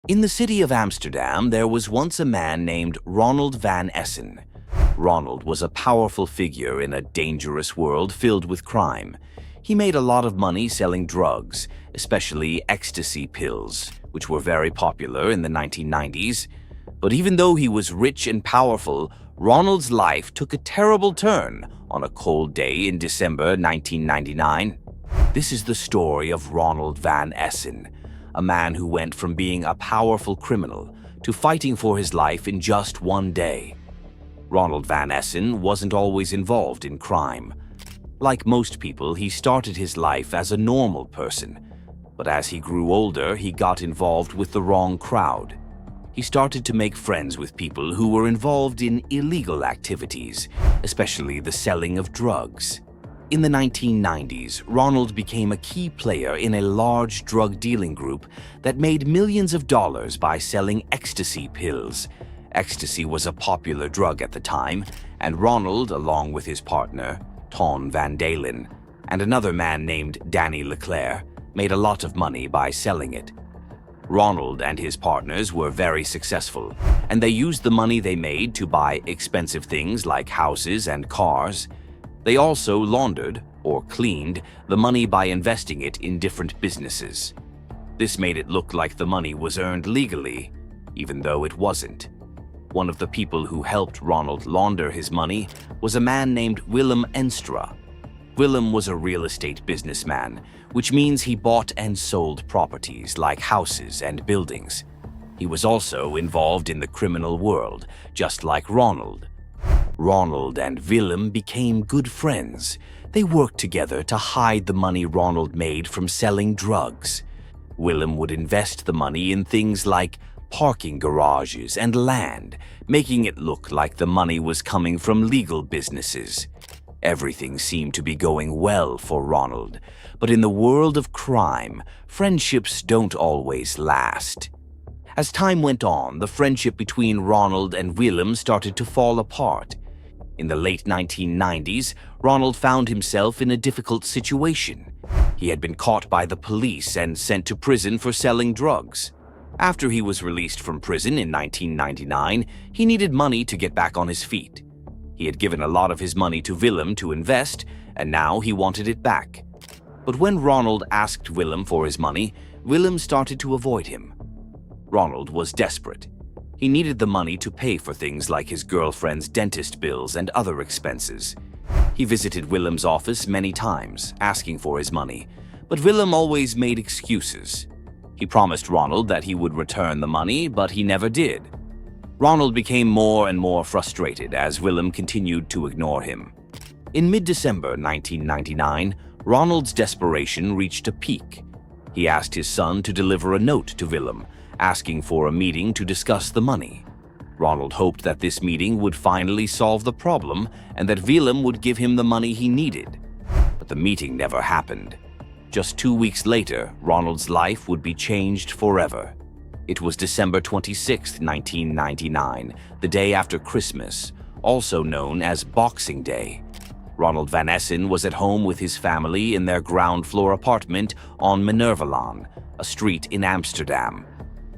In the city of Amsterdam, there was once a man named Ronald van Essen. Ronald was a powerful figure in a dangerous world filled with crime. He made a lot of money selling drugs, especially ecstasy pills, which were very popular in the 1990s. But even though he was rich and powerful, Ronald's life took a terrible turn on a cold day in December 1999. This is the story of Ronald van Essen, a man who went from being a powerful criminal to fighting for his life in just one day. Ronald van Essen wasn't always involved in crime. Like most people, he started his life as a normal person, but as he grew older, he got involved with the wrong crowd. He started to make friends with people who were involved in illegal activities, especially the selling of drugs. In the 1990s, Ronald became a key player in a large drug dealing group that made millions of dollars by selling ecstasy pills. Ecstasy was a popular drug at the time, and Ronald, along with his partner, Ton van Dalen, and another man named Danny Leclerc, made a lot of money by selling it. Ronald and his partners were very successful, and they used the money they made to buy expensive things like houses and cars. They also laundered, or cleaned, the money by investing it in different businesses. This made it look like the money was earned legally, even though it wasn't. One of the people who helped Ronald launder his money was a man named Willem Endstra. Willem was a real estate businessman, which means he bought and sold properties like houses and buildings. He was also involved in the criminal world, just like Ronald. Ronald and Willem became good friends. They worked together to hide the money Ronald made from selling drugs. Willem would invest the money in things like parking garages and land, making it look like the money was coming from legal businesses. Everything seemed to be going well for Ronald, but in the world of crime, friendships don't always last. As time went on, the friendship between Ronald and Willem started to fall apart. In the late 1990s, Ronald found himself in a difficult situation. He had been caught by the police and sent to prison for selling drugs. After he was released from prison in 1999, he needed money to get back on his feet. He had given a lot of his money to Willem to invest, and now he wanted it back. But when Ronald asked Willem for his money, Willem started to avoid him. Ronald was desperate. He needed the money to pay for things like his girlfriend's dentist bills and other expenses. He visited Willem's office many times, asking for his money, but Willem always made excuses. He promised Ronald that he would return the money, but he never did. Ronald became more and more frustrated as Willem continued to ignore him. In mid-December 1999, Ronald's desperation reached a peak. He asked his son to deliver a note to Willem, asking for a meeting to discuss the money. Ronald hoped that this meeting would finally solve the problem and that Willem would give him the money he needed. But the meeting never happened. Just 2 weeks later, Ronald's life would be changed forever. It was December 26, 1999, the day after Christmas, also known as Boxing Day. Ronald van Essen was at home with his family in their ground-floor apartment on Minervalaan, a street in Amsterdam.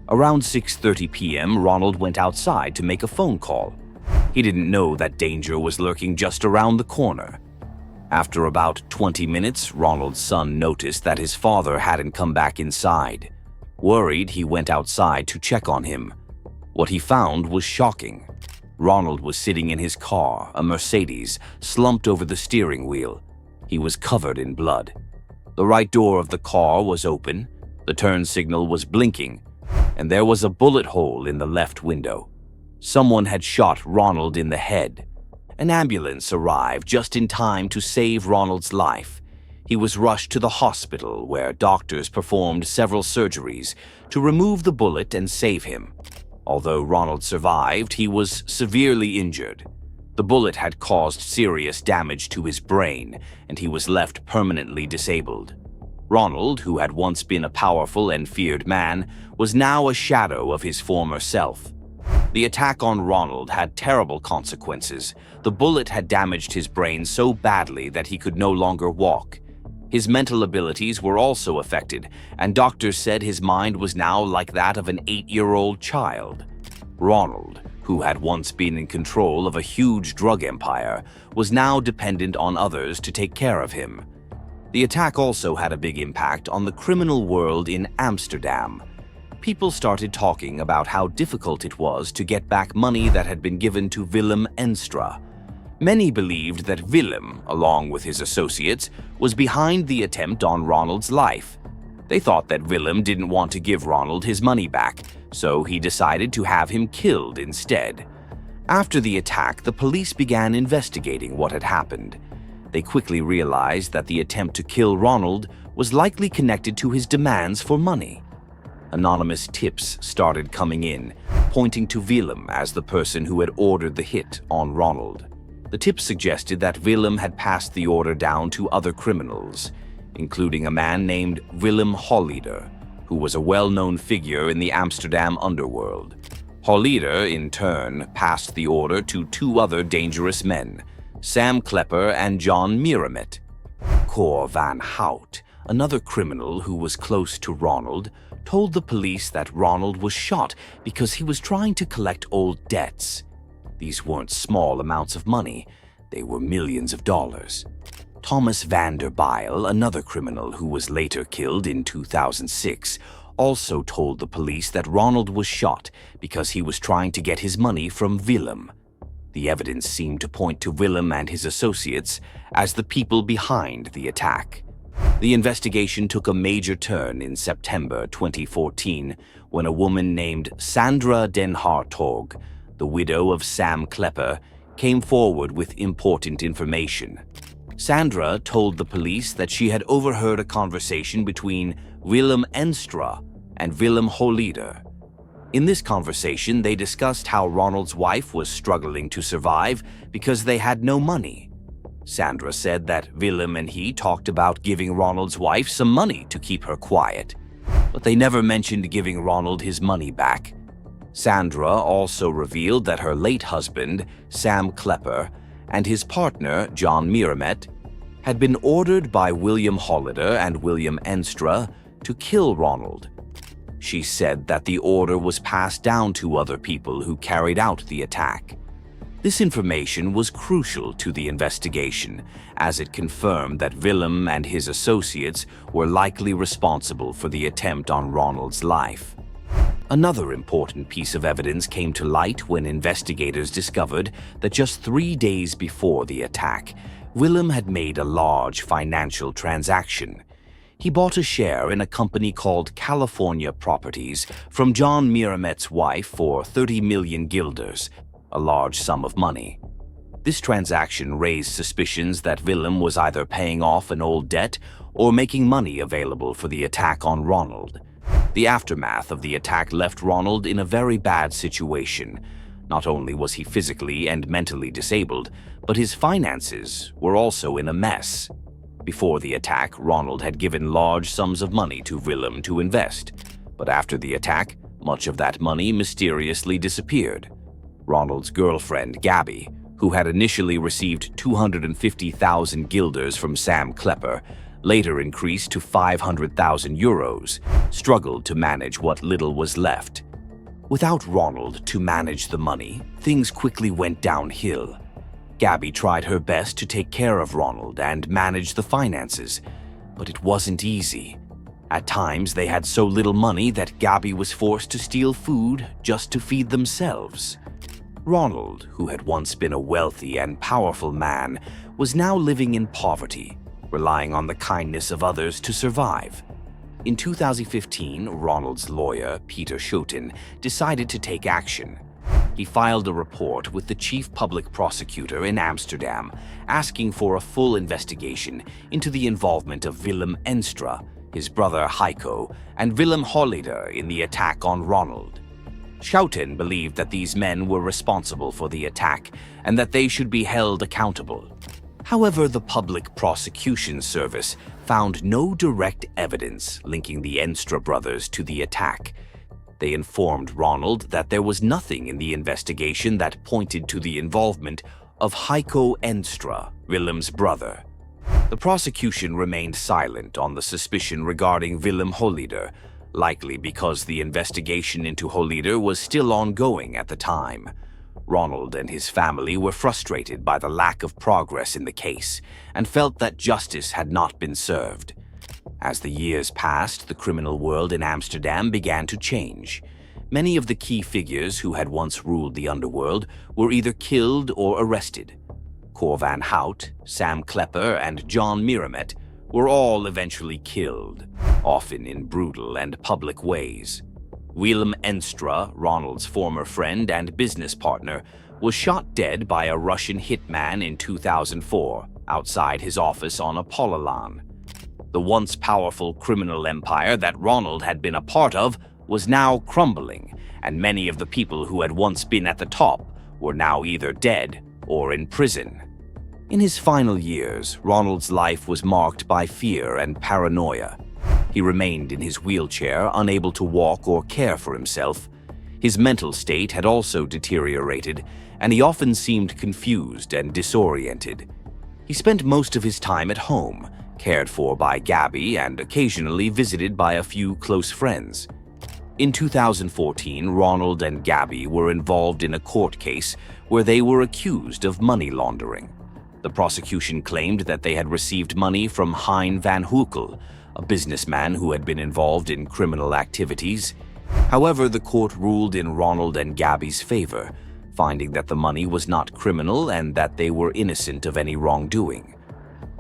Around 6:30 p.m., Ronald went outside to make a phone call. He didn't know that danger was lurking just around the corner. After about 20 minutes, Ronald's son noticed that his father hadn't come back inside. Worried, he went outside to check on him. What he found was shocking. Ronald was sitting in his car, a Mercedes, slumped over the steering wheel. He was covered in blood. The right door of the car was open, the turn signal was blinking, and there was a bullet hole in the left window. Someone had shot Ronald in the head. An ambulance arrived just in time to save Ronald's life. He was rushed to the hospital where doctors performed several surgeries to remove the bullet and save him. Although Ronald survived, he was severely injured. The bullet had caused serious damage to his brain, and he was left permanently disabled. Ronald, who had once been a powerful and feared man, was now a shadow of his former self. The attack on Ronald had terrible consequences. The bullet had damaged his brain so badly that he could no longer walk. His mental abilities were also affected, and doctors said his mind was now like that of an 8-year-old child. Ronald, who had once been in control of a huge drug empire, was now dependent on others to take care of him. The attack also had a big impact on the criminal world in Amsterdam. People started talking about how difficult it was to get back money that had been given to Willem Endstra. Many believed that Willem, along with his associates, was behind the attempt on Ronald's life. They thought that Willem didn't want to give Ronald his money back, so he decided to have him killed instead. After the attack, the police began investigating what had happened. They quickly realized that the attempt to kill Ronald was likely connected to his demands for money. Anonymous tips started coming in, pointing to Willem as the person who had ordered the hit on Ronald. The tips suggested that Willem had passed the order down to other criminals, including a man named Willem Holleeder, who was a well-known figure in the Amsterdam underworld. Holleeder, in turn, passed the order to 2 other dangerous men, Sam Klepper and John Miramet. Cor van Hout, another criminal who was close to Ronald, told the police that Ronald was shot because he was trying to collect old debts. These weren't small amounts of money, they were millions of dollars. Thomas van der Bijl, another criminal who was later killed in 2006, also told the police that Ronald was shot because he was trying to get his money from Willem. The evidence seemed to point to Willem and his associates as the people behind the attack. The investigation took a major turn in September 2014 when a woman named Sandra den Hartog, the widow of Sam Klepper, came forward with important information. Sandra told the police that she had overheard a conversation between Willem Endstra and Willem Holleeder. In this conversation, they discussed how Ronald's wife was struggling to survive because they had no money. Sandra said that Willem and he talked about giving Ronald's wife some money to keep her quiet, but they never mentioned giving Ronald his money back. Sandra also revealed that her late husband, Sam Klepper, and his partner, John Miramet, had been ordered by William Holleeder and William Endstra to kill Ronald. She said that the order was passed down to other people who carried out the attack. This information was crucial to the investigation, as it confirmed that Willem and his associates were likely responsible for the attempt on Ronald's life. Another important piece of evidence came to light when investigators discovered that just 3 days before the attack, Willem had made a large financial transaction. He bought a share in a company called California Properties from John Miramet's wife for 30 million guilders, a large sum of money. This transaction raised suspicions that Willem was either paying off an old debt or making money available for the attack on Ronald. The aftermath of the attack left Ronald in a very bad situation. Not only was he physically and mentally disabled, but his finances were also in a mess. Before the attack, Ronald had given large sums of money to Willem to invest, but after the attack, much of that money mysteriously disappeared. Ronald's girlfriend, Gabby, who had initially received 250,000 guilders from Sam Klepper, later increased to 500,000 euros, struggled to manage what little was left. Without Ronald to manage the money, things quickly went downhill. Gabby tried her best to take care of Ronald and manage the finances, but it wasn't easy. At times, they had so little money that Gabby was forced to steal food just to feed themselves. Ronald, who had once been a wealthy and powerful man, was now living in poverty, relying on the kindness of others to survive. In 2015, Ronald's lawyer, Peter Schouten, decided to take action. He filed a report with the chief public prosecutor in Amsterdam, asking for a full investigation into the involvement of Willem Endstra, his brother Heiko, and Willem Holleeder in the attack on Ronald. Schouten believed that these men were responsible for the attack and that they should be held accountable. However, the Public Prosecution Service found no direct evidence linking the Endstra brothers to the attack. They informed Ronald that there was nothing in the investigation that pointed to the involvement of Heiko Endstra, Willem's brother. The prosecution remained silent on the suspicion regarding Willem Holleeder, likely because the investigation into Holleeder was still ongoing at the time. Ronald and his family were frustrated by the lack of progress in the case and felt that justice had not been served. As the years passed, the criminal world in Amsterdam began to change. Many of the key figures who had once ruled the underworld were either killed or arrested. Cor van Hout, Sam Klepper, and John Miramet were all eventually killed, often in brutal and public ways. Willem Endstra, Ronald's former friend and business partner, was shot dead by a Russian hitman in 2004 outside his office on Apollolaan. The once powerful criminal empire that Ronald had been a part of was now crumbling, and many of the people who had once been at the top were now either dead or in prison. In his final years, Ronald's life was marked by fear and paranoia. He remained in his wheelchair, unable to walk or care for himself. His mental state had also deteriorated, and he often seemed confused and disoriented. He spent most of his time at home, cared for by Gabby and occasionally visited by a few close friends. In 2014, Ronald and Gabby were involved in a court case where they were accused of money laundering. The prosecution claimed that they had received money from Hein van Hoekel, a businessman who had been involved in criminal activities. However, the court ruled in Ronald and Gabby's favor, finding that the money was not criminal and that they were innocent of any wrongdoing.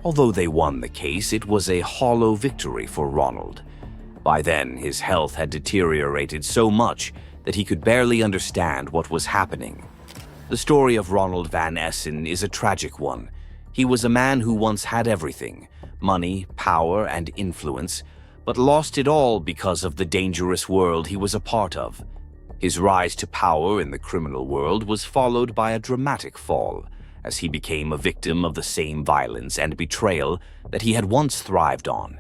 Although they won the case, it was a hollow victory for Ronald. By then, his health had deteriorated so much that he could barely understand what was happening. The story of Ronald van Essen is a tragic one. He was a man who once had everything: money, power, and influence, but lost it all because of the dangerous world he was a part of. His rise to power in the criminal world was followed by a dramatic fall, as he became a victim of the same violence and betrayal that he had once thrived on.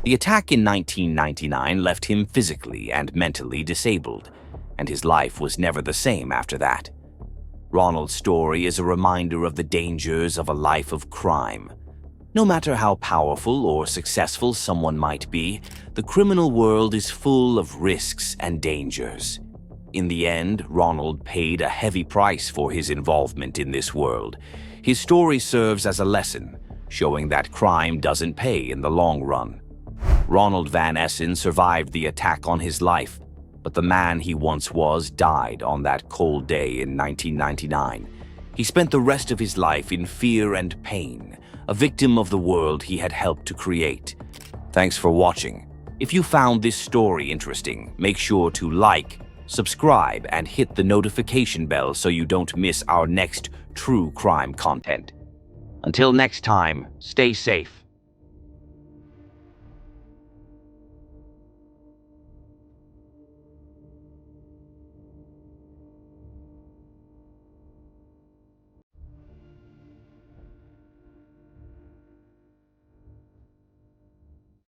The attack in 1999 left him physically and mentally disabled, and his life was never the same after that. Ronald's story is a reminder of the dangers of a life of crime. No matter how powerful or successful someone might be, the criminal world is full of risks and dangers. In the end, Ronald paid a heavy price for his involvement in this world. His story serves as a lesson, showing that crime doesn't pay in the long run. Ronald van Essen survived the attack on his life, but the man he once was died on that cold day in 1999. He spent the rest of his life in fear and pain, a victim of the world he had helped to create. Thanks for watching. If you found this story interesting, make sure to like, subscribe, and hit the notification bell so you don't miss our next true crime content. Until next time, stay safe.